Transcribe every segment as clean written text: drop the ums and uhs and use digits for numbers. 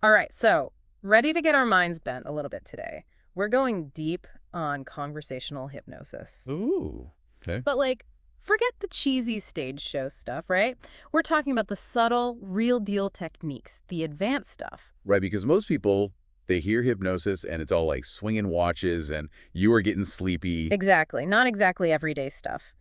All right, so ready to get our minds bent a little bit today. We're going deep on conversational hypnosis. Ooh. Okay. But forget the cheesy stage show stuff, right? We're talking about the subtle, real deal techniques, the advanced stuff. Right, because most people, they hear hypnosis and it's all like swinging watches and you are getting sleepy. Exactly, not exactly everyday stuff.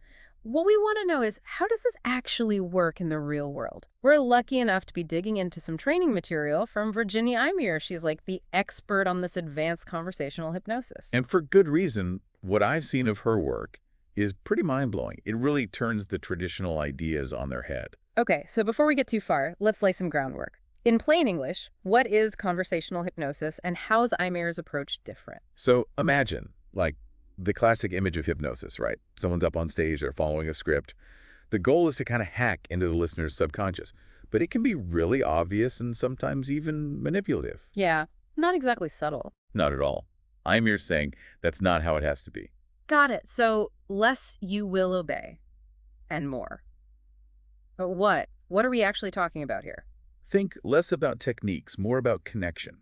What we want to know is, how does this actually work in the real world? We're lucky enough to be digging into some training material from Virginie. She's like the expert on this advanced conversational hypnosis. And for good reason, what I've seen of her work is pretty mind-blowing. It really turns the traditional ideas on their head. Okay, so before we get too far, let's lay some groundwork. In plain English, what is conversational hypnosis and how is Imer's approach different? So imagine, like, the classic image of hypnosis, right? Someone's up on stage, they're following a script. The goal is to kind of hack into the listener's subconscious, but it can be really obvious and sometimes even manipulative. Yeah, not exactly subtle. Not at all. I'm here saying that's not how it has to be. Got it. So less you will obey and more. But what? What are we actually talking about here? Think less about techniques, more about connection.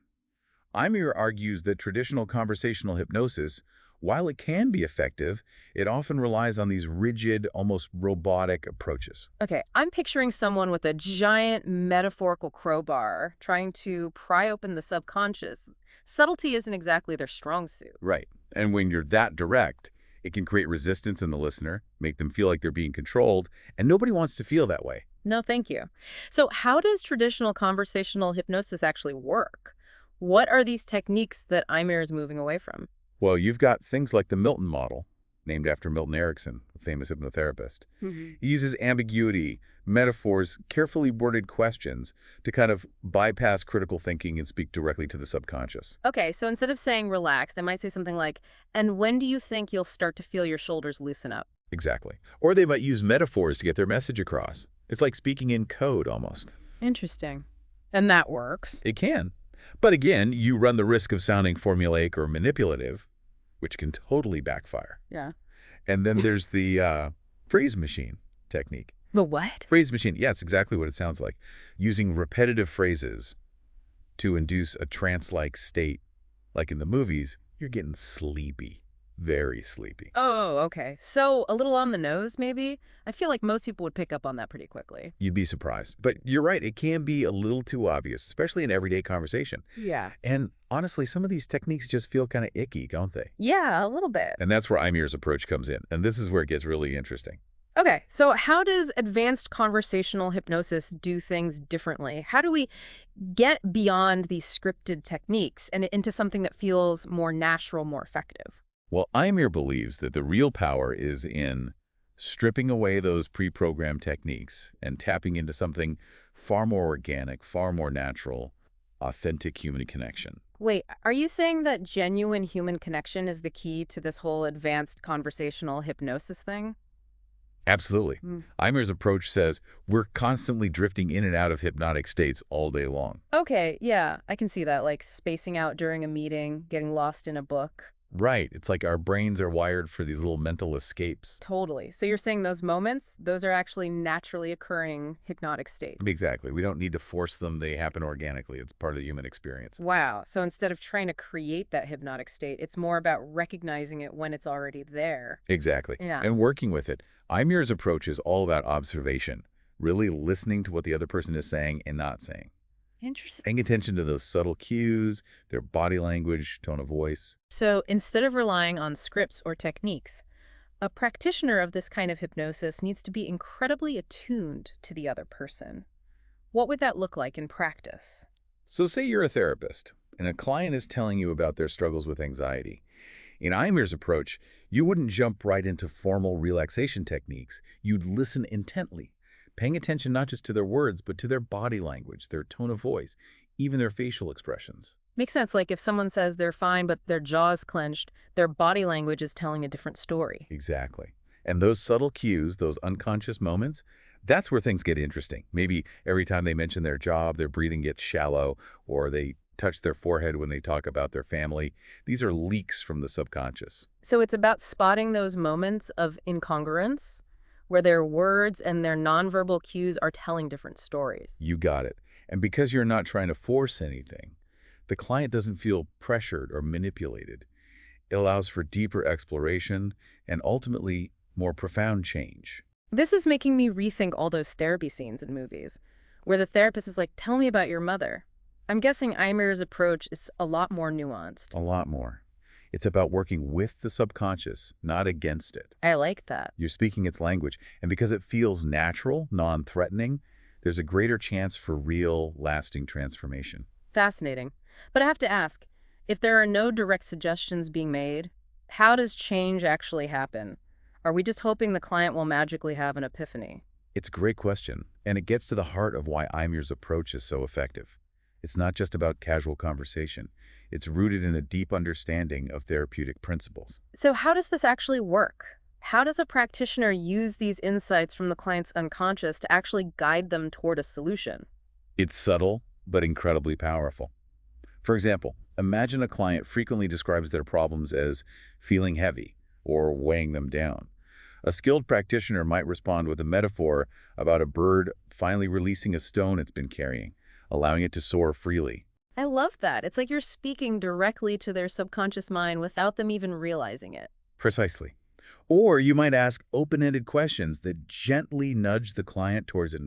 Imir argues that traditional conversational hypnosis, while it can be effective, it often relies on these rigid, almost robotic approaches. Okay, I'm picturing someone with a giant metaphorical crowbar trying to pry open the subconscious. Subtlety isn't exactly their strong suit. Right. And when you're that direct, it can create resistance in the listener, make them feel like they're being controlled, and nobody wants to feel that way. No, thank you. So how does traditional conversational hypnosis actually work? What are these techniques that Imir is moving away from? Well, you've got things like the Milton Model, named after Milton Erickson, a famous hypnotherapist. He uses ambiguity, metaphors, carefully worded questions to kind of bypass critical thinking and speak directly to the subconscious. Okay, so instead of saying relax, they might say something like, and when do you think you'll start to feel your shoulders loosen up? Exactly. Or they might use metaphors to get their message across. It's like speaking in code almost. Interesting. And that works. It can. But again, you run the risk of sounding formulaic or manipulative, which can totally backfire. Yeah. And then there's the phrase machine technique. The what? Phrase machine, yeah, it's exactly what it sounds like. Using repetitive phrases to induce a trance-like state. Like in the movies, you're getting sleepy, very sleepy. Oh, okay. So a little on the nose, maybe? I feel like most people would pick up on that pretty quickly. You'd be surprised. But you're right, it can be a little too obvious, especially in everyday conversation. Yeah. And honestly, some of these techniques just feel kind of icky, don't they? Yeah, a little bit. And that's where Imir's approach comes in. And this is where it gets really interesting. Okay, so how does advanced conversational hypnosis do things differently? How do we get beyond these scripted techniques and into something that feels more natural, more effective? Well, Imir believes that the real power is in stripping away those pre-programmed techniques and tapping into something far more organic, far more natural, authentic human connection. Wait, are you saying that genuine human connection is the key to this whole advanced conversational hypnosis thing? Absolutely. Mm. Imir's approach says we're constantly drifting in and out of hypnotic states all day long. Okay, yeah, I can see that, like spacing out during a meeting, getting lost in a book. Right. It's like our brains are wired for these little mental escapes. Totally. So you're saying those moments, those are actually naturally occurring hypnotic states. Exactly. We don't need to force them. They happen organically. It's part of the human experience. Wow. So instead of trying to create that hypnotic state, it's more about recognizing it when it's already there. Exactly. Yeah. And working with it. Imir's approach is all about observation, really listening to what the other person is saying and not saying. Interesting. Paying attention to those subtle cues, their body language, tone of voice. So instead of relying on scripts or techniques, a practitioner of this kind of hypnosis needs to be incredibly attuned to the other person. What would that look like in practice? So say you're a therapist and a client is telling you about their struggles with anxiety. In Imir's approach, you wouldn't jump right into formal relaxation techniques. You'd listen intently, paying attention not just to their words, but to their body language, their tone of voice, even their facial expressions. Makes sense. Like if someone says they're fine, but their jaw's clenched, their body language is telling a different story. Exactly. And those subtle cues, those unconscious moments, that's where things get interesting. Maybe every time they mention their job, their breathing gets shallow, or they touch their forehead when they talk about their family. These are leaks from the subconscious. So it's about spotting those moments of incongruence where their words and their nonverbal cues are telling different stories. You got it. And because you're not trying to force anything, the client doesn't feel pressured or manipulated. It allows for deeper exploration and ultimately more profound change. This is making me rethink all those therapy scenes in movies, where the therapist is like, tell me about your mother. I'm guessing Eimer's approach is a lot more nuanced. A lot more. It's about working with the subconscious, not against it. I like that. You're speaking its language, and because it feels natural, non-threatening, there's a greater chance for real, lasting transformation. Fascinating. But I have to ask, if there are no direct suggestions being made, how does change actually happen? Are we just hoping the client will magically have an epiphany? It's a great question, and it gets to the heart of why Eimer's approach is so effective. It's not just about casual conversation. It's rooted in a deep understanding of therapeutic principles. So how does this actually work? How does a practitioner use these insights from the client's unconscious to actually guide them toward a solution? It's subtle, but incredibly powerful. For example, imagine a client frequently describes their problems as feeling heavy or weighing them down. A skilled practitioner might respond with a metaphor about a bird finally releasing a stone it's been carrying, allowing it to soar freely. I love that. It's like you're speaking directly to their subconscious mind without them even realizing it. Precisely. Or you might ask open-ended questions that gently nudge the client towards a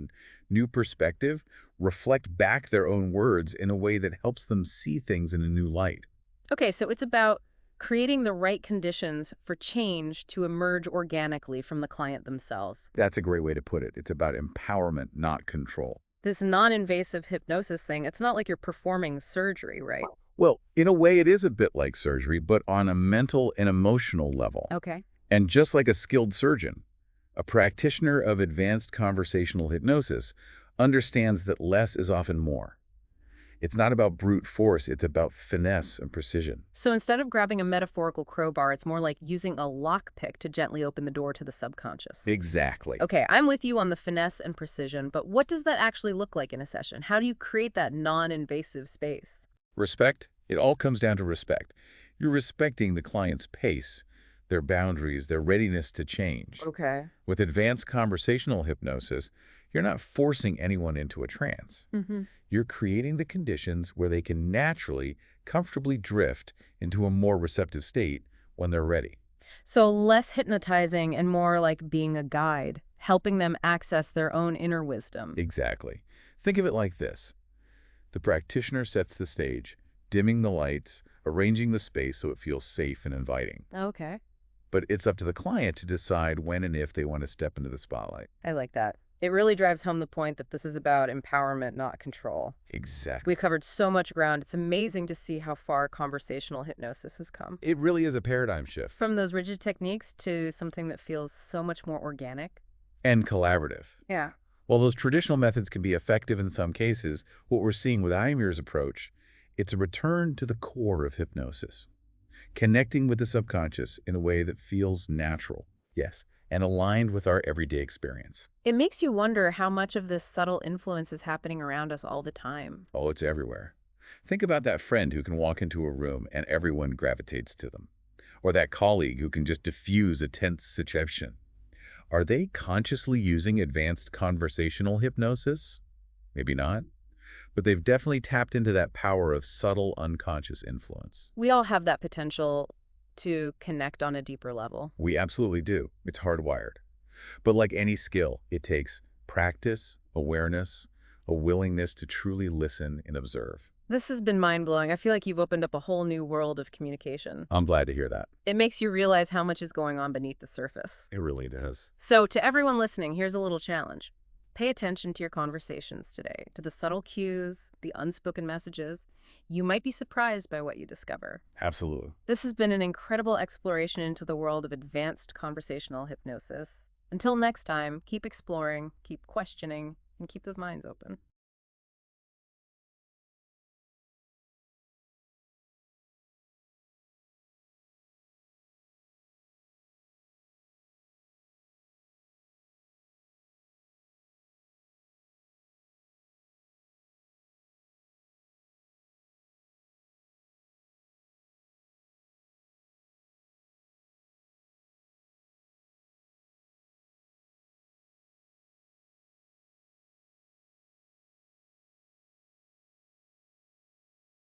new perspective, reflect back their own words in a way that helps them see things in a new light. Okay, so it's about creating the right conditions for change to emerge organically from the client themselves. That's a great way to put it. It's about empowerment, not control. This non-invasive hypnosis thing, it's not like you're performing surgery, right? Well, in a way, it is a bit like surgery, but on a mental and emotional level. Okay. And just like a skilled surgeon, a practitioner of advanced conversational hypnosis understands that less is often more. It's not about brute force, it's about finesse and precision. So instead of grabbing a metaphorical crowbar, it's more like using a lockpick to gently open the door to the subconscious. Exactly. Okay, I'm with you on the finesse and precision, but what does that actually look like in a session? How do you create that non-invasive space? Respect? It all comes down to respect. You're respecting the client's pace, their boundaries, their readiness to change. Okay. With advanced conversational hypnosis, you're not forcing anyone into a trance. You're creating the conditions where they can naturally, comfortably drift into a more receptive state when they're ready. So less hypnotizing and more like being a guide, helping them access their own inner wisdom. Exactly. Think of it like this. The practitioner sets the stage, dimming the lights, arranging the space so it feels safe and inviting. Okay. But it's up to the client to decide when and if they want to step into the spotlight. I like that. It really drives home the point that this is about empowerment, not control. Exactly. We've covered so much ground. It's amazing to see how far conversational hypnosis has come. It really is a paradigm shift. From those rigid techniques to something that feels so much more organic. And collaborative. Yeah. While those traditional methods can be effective in some cases, what we're seeing with Eimer's approach, it's a return to the core of hypnosis. Connecting with the subconscious in a way that feels natural, yes, and aligned with our everyday experience. It makes you wonder how much of this subtle influence is happening around us all the time. Oh, it's everywhere. Think about that friend who can walk into a room and everyone gravitates to them. Or that colleague who can just diffuse a tense situation. Are they consciously using advanced conversational hypnosis? Maybe not. But they've definitely tapped into that power of subtle unconscious influence. We all have that potential to connect on a deeper level. We absolutely do. It's hardwired. But like any skill, it takes practice, awareness, a willingness to truly listen and observe. This has been mind-blowing. I feel like you've opened up a whole new world of communication. I'm glad to hear that. It makes you realize how much is going on beneath the surface. It really does. So to everyone listening, here's a little challenge. Pay attention to your conversations today, to the subtle cues, the unspoken messages. You might be surprised by what you discover. Absolutely. This has been an incredible exploration into the world of advanced conversational hypnosis. Until next time, keep exploring, keep questioning, and keep those minds open.